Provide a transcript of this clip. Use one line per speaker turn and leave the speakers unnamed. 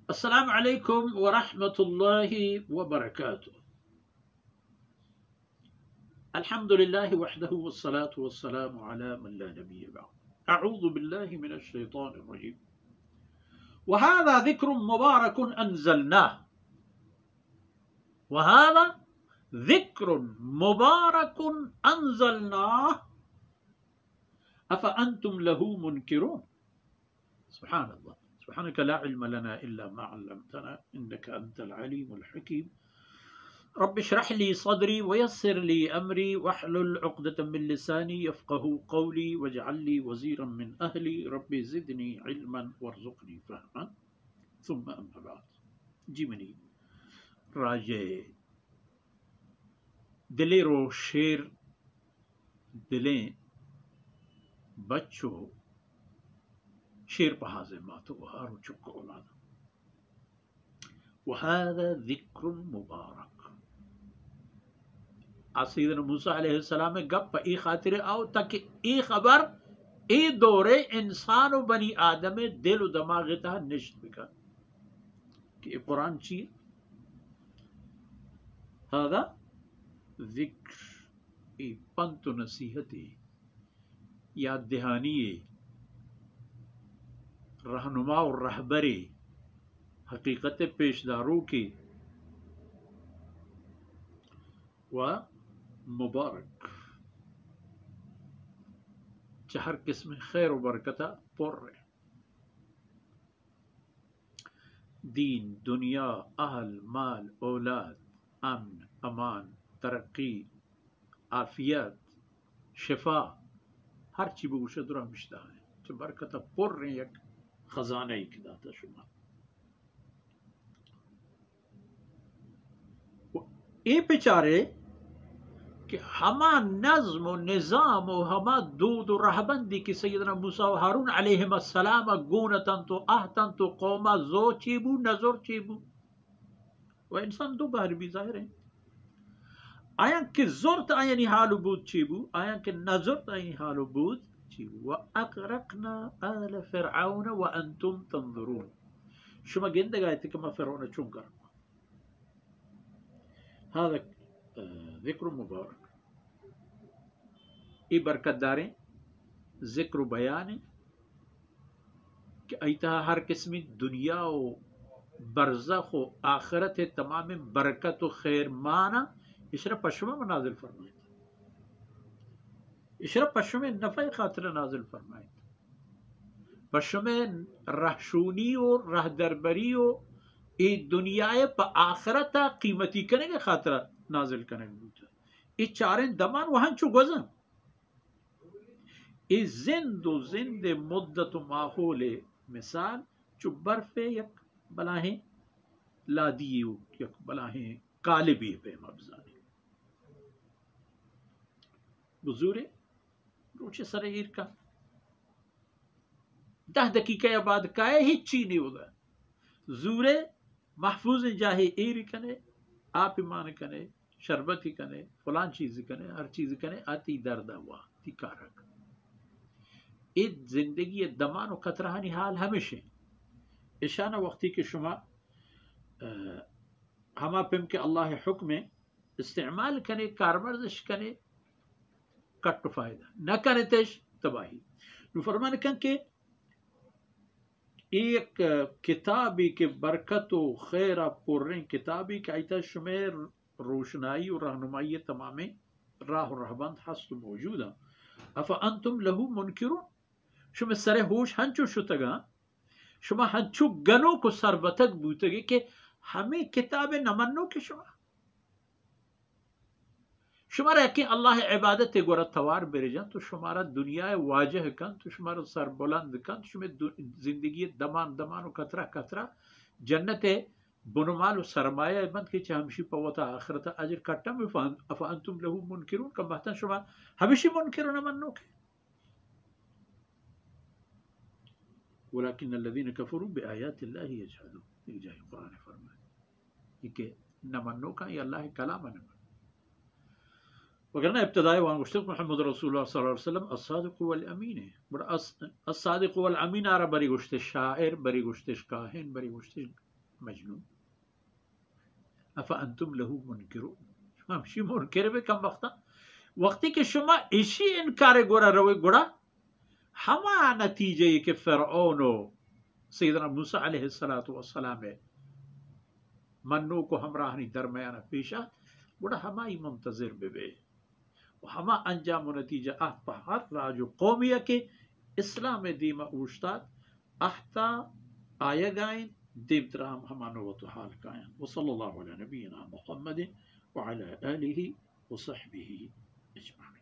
السلام عليكم ورحمة الله وبركاته. الحمد لله وحده والصلاة والسلام على من لا نبي بعد. أعوذ بالله من الشيطان الرجيم. وهذا ذكر مبارك أنزلناه. وهذا ذكر مبارك أنزلناه أفأنتم له منكرون. سبحان الله. سبحانك لا علم لنا إلا ما علمتنا إنك أنت العليم الحكيم. رب اشرح لي صدري ويسر لي أمري واحلل عقدة من لساني يفقه قولي واجعل لي وزيرا من أهلي رب زدني علما وارزقني فهما. ثم أما بعد. جی منی راجے دلے رو شیر دلیں بچو شیر پہازے ماتو وہارو چکو اولادا. وهذا ذکر مبارک. سیدنا موسیٰ علیہ السلام گپ ای خاطر آؤ تاکہ ای خبر ای دورے انسان و بنی آدم دل و دماغ تا نشت بکا کہ قرآن چیئے. هذا ذکر ای پنت و نصیحتی یاد دہانی رہنما و رہبر حقیقت پیشداروں کی و مبارک چہر قسم خیر و برکتہ پر رہے. دین دنیا اہل مال اولاد امن امان ترقی عافیت شفا ہر چی بگوشت رو ہمشتہ ہے چھ برکتہ پر رہے یک خزانہ ہی کداتا شما. اے پچارے کہ ہما نظم و نظام و ہما دود و رہبندی کی سیدنا موسیٰ و ہارون علیہ السلام گونتن تو اہتن تو قوما زو چیبو نظر چیبو و انسان دو بہر بھی ظاہر ہیں. آیا کہ زورت آیا حالو بود چیبو آیا کہ نظرت آیا حالو بود چیبو. وَأَغْرَقْنَا آلَ فِرْعَوْنَ وَأَنْتُمْ تَنظُرُونَ. شما گندگ آئے تھے کہ میں فرعون چون کروں. هذا ذکر مبارک ای برکت داریں ذکر و بیانیں کہ ایتا ہر قسمی دنیا و برزخ و آخرت تمام برکت و خیر مانا اشرا پشمہ میں نازل فرمائے. اشرا پشمہ نفع خاطر نازل فرمائے. پشمہ رہشونی و رہدربری و ای دنیا پا آخرتا قیمتی کرنے کے خاطر نازل کرنے گا. ای چاریں دمان وہاں چو گزن ای زند و زند مدت و ماحول مثال چو برف یک بلاہیں لادی و یک بلاہیں قالبی پہ مبزانی بزورے روچے سر ایر کا 10 دقیقہ بعد کائے ہی چینی ہوگا زورے محفوظ جاہے ایری کنے آپ ایمان کنے شربتی کنے فلان چیز کنے ہر چیز کنے آتی درد ہوا تی کارک. اید زندگی دمان و قطرہانی حال ہمیشہ اشانہ وقتی کہ شما ہما پم کے اللہ حکم استعمال کنے کارمرزش کنے کٹ فائدہ نہ کنے تش تباہی. نو فرمان کن کہ ایک کتابی کے برکت و خیر پرریں کتابی کہ ایتا شمیر روشنائی و رہنمائی تمام راہ و رہبند ہست موجودا. افا انتم لہو منکرون. شما سر ہوش ہنچو شتگا شما ہنچو گنو کو سربتک بوتگے کہ ہمیں کتاب نمنو کہ شما رہ کہ اللہ عبادت گورا توار برے جان تو شمارا دنیا واجہ کن تو شمارا سر بلند کن تو شما زندگی دمان دمان و کترہ کترہ جنت بنمال و سرمایہ بند کے چاہ ہمشی پوتا آخرتا اجر کٹا میں افا انتم لہو منکرون کم بہتاً شما ہمشی منکرون منو کے. ولیکن الذین کفروا بآیات اللہ یجحدون. ایک جائے قرآن فرمائے یہ کہ نمنو کا یہ اللہ کلام نمن وگرنہ ابتدائی وہاں گشتک محمد رسول اللہ صلی اللہ علیہ وسلم الصادق والامین ہے. الصادق والامین آرہ بری گشت شاعر بری گشت کاہن بری گشت مجنون افانتم له منکرون همشی منکر بکن وقتی که شما ایشی انکار گوره روی گوره همه نتیجه که فرعون و سیدنا موسی علیه السلام منو کو همراهنی درمیان پیشا گوره همه منتظر ببه و همه انجام و نتیجه احت پا هر راجو قومیه که اسلام دیما اوشتاد احتا آیا گائن دیم ترام همانو و تو حال کائن وصل الله علی نبینا محمد وعلى آله وصحبه اجمعین.